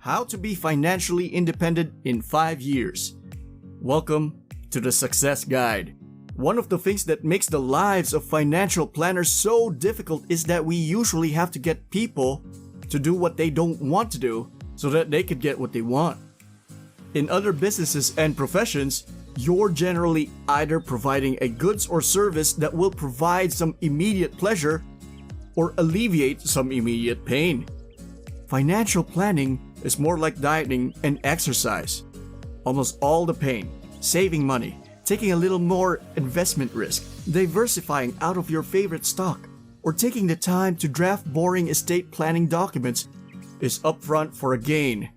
How to be financially independent in 5 years. Welcome to the Success Guide. One of the things that makes the lives of financial planners so difficult is that we usually have to get people to do what they don't want to do so that they could get what they want. In other businesses and professions, you're generally either providing a goods or service that will provide some immediate pleasure or alleviate some immediate pain. Financial planning is more like dieting and exercise. Almost all the pain, saving money, taking a little more investment risk, diversifying out of your favorite stock, or taking the time to draft boring estate planning documents is upfront for a gain.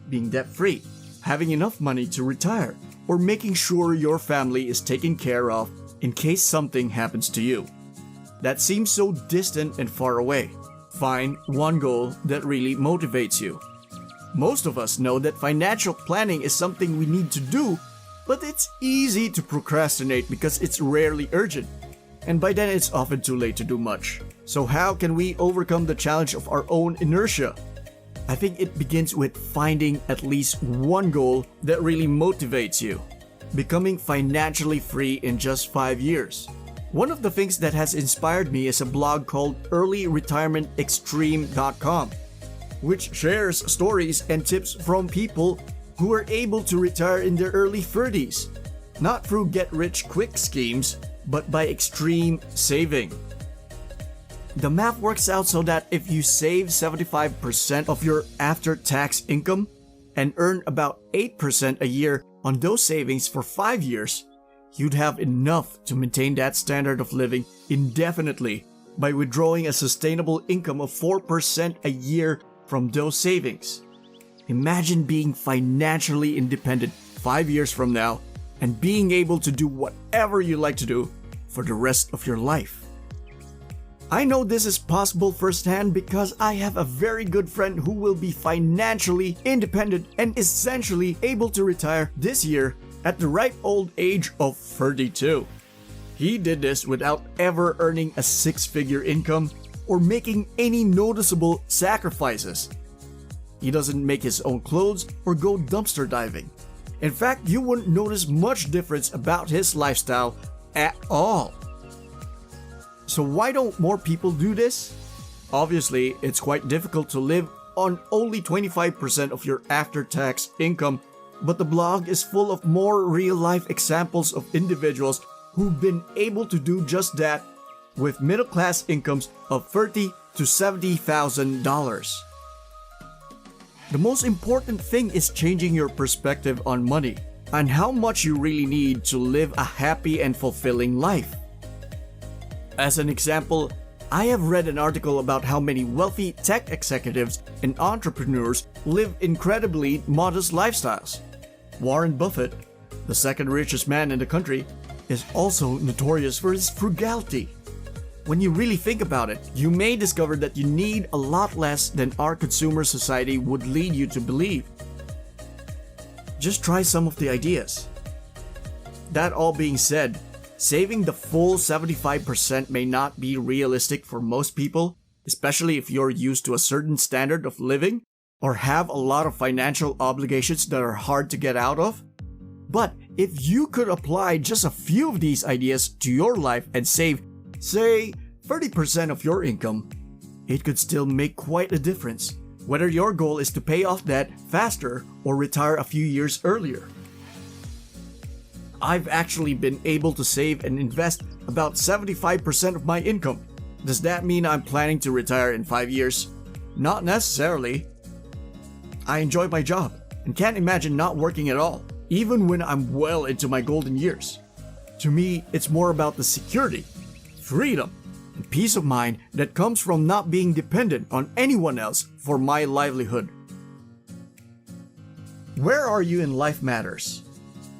Being debt-free, having enough money to retire, or making sure your family is taken care of in case something happens to you. That seems so distant and far away. Find one goal that really motivates you. Most of us know that financial planning is something we need to do, but it's easy to procrastinate because it's rarely urgent. And by then it's often too late to do much. So how can we overcome the challenge of our own inertia? I think it begins with finding at least one goal that really motivates you. Becoming financially free in just 5 years. One of the things that has inspired me is a blog called earlyretirementextreme.com, which shares stories and tips from people who were able to retire in their early 30s, not through get-rich-quick schemes, but by extreme saving. The math works out so that if you save 75% of your after-tax income and earn about 8% a year on those savings for 5 years, you'd have enough to maintain that standard of living indefinitely by withdrawing a sustainable income of 4% a year from those savings. Imagine being financially independent 5 years from now and being able to do whatever you like to do for the rest of your life. I know this is possible firsthand because I have a very good friend who will be financially independent and essentially able to retire this year at the ripe old age of 32. He did this without ever earning a six-figure income or making any noticeable sacrifices. He doesn't make his own clothes or go dumpster diving. In fact, you wouldn't notice much difference about his lifestyle at all. So why don't more people do this? Obviously, it's quite difficult to live on only 25% of your after-tax income, but the blog is full of more real-life examples of individuals who've been able to do just that with middle-class incomes of $30,000 to $70,000. The most important thing is changing your perspective on money and how much you really need to live a happy and fulfilling life. As an example, I have read an article about how many wealthy tech executives and entrepreneurs live incredibly modest lifestyles. Warren Buffett, the second richest man in the country, is also notorious for his frugality. When you really think about it, you may discover that you need a lot less than our consumer society would lead you to believe. Just try some of the ideas. That all being said, saving the full 75% may not be realistic for most people, especially if you're used to a certain standard of living or have a lot of financial obligations that are hard to get out of. But if you could apply just a few of these ideas to your life and save, say, 30% of your income, it could still make quite a difference, whether your goal is to pay off debt faster or retire a few years earlier. I've actually been able to save and invest about 75% of my income. Does that mean I'm planning to retire in 5 years? Not necessarily. I enjoy my job and can't imagine not working at all, even when I'm well into my golden years. To me, it's more about the security, freedom, and peace of mind that comes from not being dependent on anyone else for my livelihood. Where are you in life matters.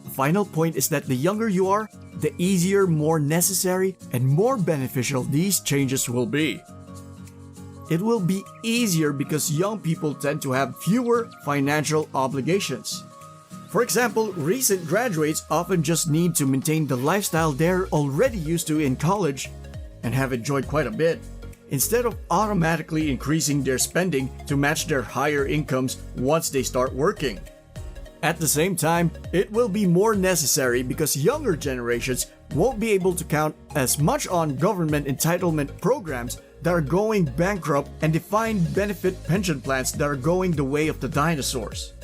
The final point is that the younger you are, the easier, more necessary, and more beneficial these changes will be. It will be easier because young people tend to have fewer financial obligations. For example, recent graduates often just need to maintain the lifestyle they're already used to in college and have enjoyed quite a bit instead of automatically increasing their spending to match their higher incomes once they start working. At the same time, it will be more necessary because younger generations won't be able to count as much on government entitlement programs that are going bankrupt and defined benefit pension plans that are going the way of the dinosaurs.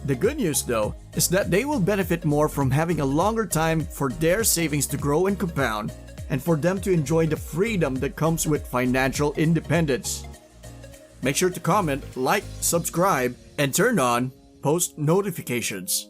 The good news, though, is that they will benefit more from having a longer time for their savings to grow and compound, and for them to enjoy the freedom that comes with financial independence. Make sure to comment, like, subscribe, and turn on post notifications.